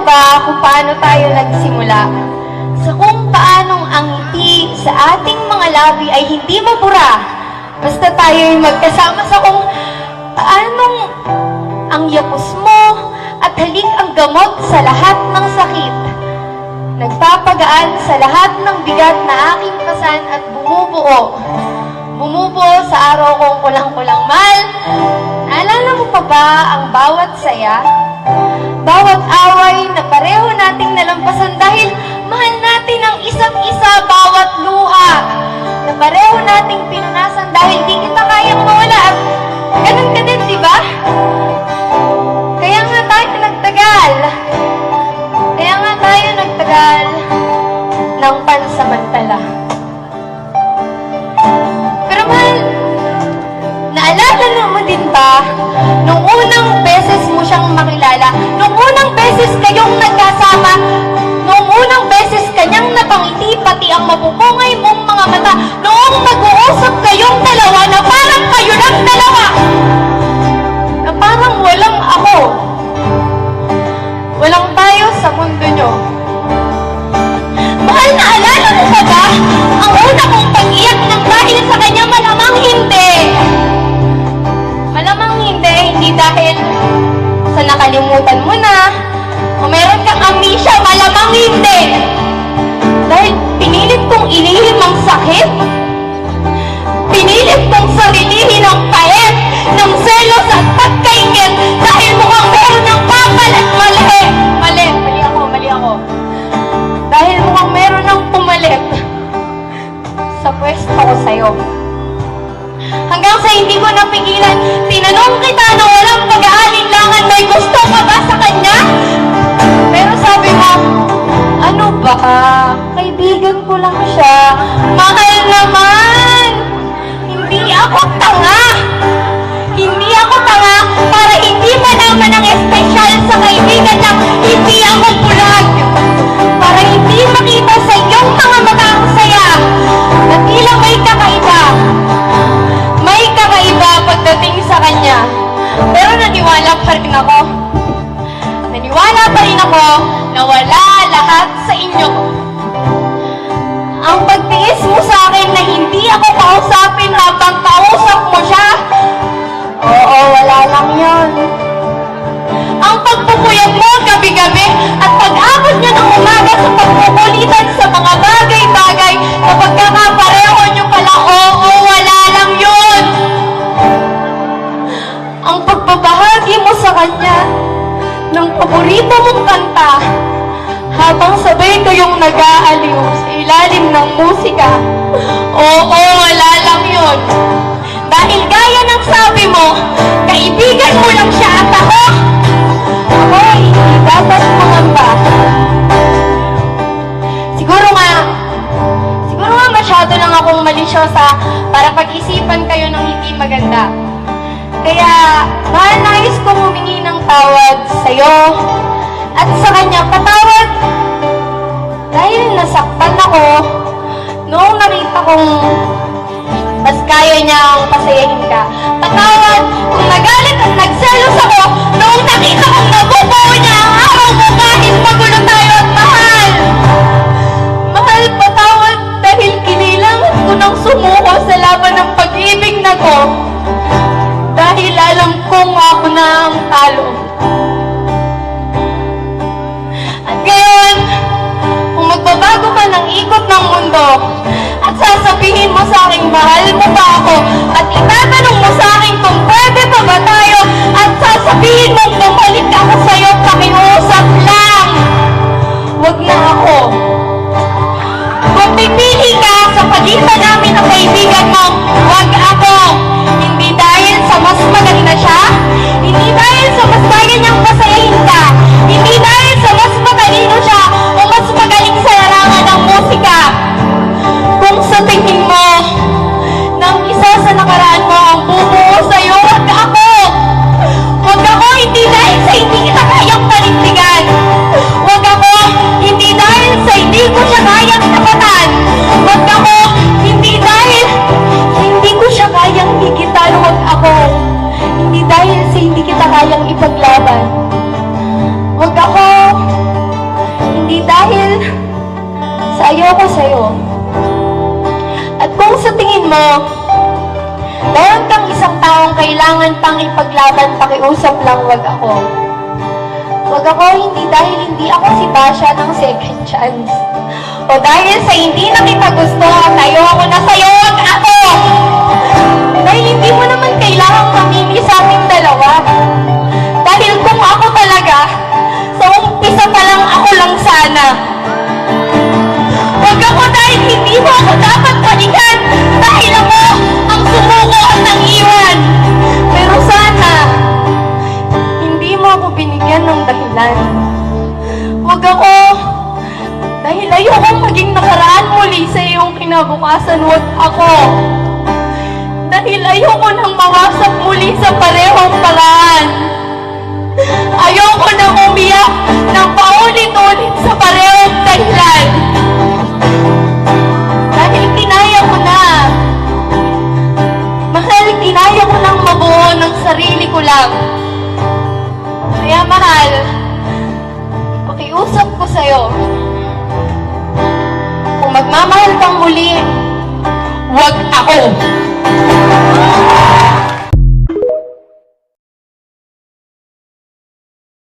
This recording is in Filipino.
ba kung paano tayo nagsimula? Sa kung paanong ang ngiti sa ating mga labi ay hindi mabura. Basta tayo'y magkasama sa kung paanong ang yapos mo at halik ang gamot sa lahat ng sakit. Nagpapagaan sa lahat ng bigat na aking pasan at bumubuo. Bumubuo sa araw kong kulang-kulang mahal. Naalala mo pa ba ang bawat saya? Bawat away na pareho nating nalampasan dahil mahal natin ang isa't isa, bawat luha na pareho nating pinunasan dahil di kita kayang mawala. At ganun ka din, di ba? Kaya nga tayo nagtagal. Kaya nga tayo nagtagal ng pansamantala. Pero mahal, naalala mo din ba nung unang beses mo siyang makilala, nung unang beses kayong nagkasama, nung unang beses kanyang napangiti pati ang mapupungay mong mga mata, noong nag-uusap kayong dalawa na parang kayo lang dalawa, na parang walang ako, walang tayo sa mundo nyo. Mahal, naalala mo ba ba ang una kong pag-iyak ng dahil sa kanya? Malamang hindi. Malamang hindi dahil sa nakalimutan mo na o meron kang amnesia. Malamang hindi dahil pinilit kong ilihim ang sakit, pinilit kong sarilihin ang pait ng selos at pagkaingit dahil mukhang meron ng papalit. Mali ako dahil mukhang meron ng pumalit sa pwesto ko sa'yo. Hanggang sa hindi ko napigilan, tinanong kita na walang pag-aalinlangan, may gusto ka ba sa kanya? Pero sabi mo, ano ba? Kaibigan ko lang siya. Mahal naman! Hindi ako tanga! Hindi ako tanga para hindi malaman ang espesyal sa kaibigan lang. Hindi ako bulag para hindi makita sa iyong mga mata ang saya na tila may kakaiba. May kakaiba pagdating sa kanya. Pero naniwala pa rin ako. Naniwala pa rin ako na wala lahat sa inyo. Ang pagtiis mo sa akin na hindi ako kausapin habang kausap mo siya, oo, wala lang yun. Ang pagpupuyat mo gabi-gabi at pag-abot niya ng umaga sa pagpupulitan sa mga bagay-bagay na pagkakapareho niyo pala, oo, wala lang yun. Ang pagbabahagi mo sa kanya ng paborito mong kanta habang sabay kayong nag-aaliw sa ilalim ng musika, oo, wala lang yun. Dahil gaya ng sabi mo, kaibigan mo lang siya at ako ay hindi dapat mangamba. Siguro nga masyado lang akong malisyosa para pag-isipan kayo ng hindi maganda. Kaya, nais kong humingi ng tawad sa'yo at sa kanya. Patawad dahil nasaktan ako noong nakita kong mas kaya niyang pasayahin ka. Patawad kung nagalit at nagselos ako noong nakita kong nabubuo niya ang araw mo kahit magulo tayo. At mahal, patawad dahil kinilangan ko ng sumuko sa laban ng pag-ibig na ko dahil alam kong ako na ang talo. At ngayon, kung magbabago ka ng ikot ng mundo at sasabihin mo sa akin, mahal mo ba ako? At itatanong mo sa akin kung pwede pa ba tayo? At sasabihin mong bumalik ako sa'yo, pakiusap lang. Huwag na ako. Kung pipili ka sa pagitan namin ng kaibigan mo, huwag ako. Hindi dahil sa mas maganda siya, hindi dahil sa mas kaya niyang pasayahin ka, hindi dahil sa mas matalino siya o mas magaling sa larangan ng musika. Kung sa tingin mo ng isa sa nakaraan mo ang bumuo sa'yo, huwag ako. Huwag ako, hindi dahil sa hindi kita kayang panindigan. Huwag ako, hindi dahil sa hindi ko siya kayang tapatan. Huwag ako, hindi dahil hindi ko siya kayang higitan. Huwag ako, hindi dahil sa hindi kita kayang ipaglaban. sa'yo. At kung sa tingin mo, meron kang isang taong kailangan pang ipaglaban, pakiusap lang, wag ako. Wag ako, hindi dahil hindi ako si Basha ng second chance. O dahil sa hindi na kita gusto at ayoko na sa'yo, wag ako! Dahil hindi mo naman kailangang mamili sa aming dalawa. Dahil kung ako talaga, sa umpisa pa lang ako lang sana. Wag ako dahil hindi mo ako dapat balikan. Dahil ako ang sumuko at nang iwan. Pero sana, hindi mo ako binigyan ng dahilan. Wag ako, dahil ayokong maging nakaraan muli sa iyong kinabukasan. Wag ako. Dahil ayoko nang mawasak muli sa parehong paraan. Ayoko nang umiyak ng paulit-ulit sa parehong dahilan. Dahil kinaya ko na. Mahal, kinaya ko nang mabuo ng sarili ko lang. Kaya mahal, pakiusap ko sa'yo. Kung magmamahal kang muli, wag ako.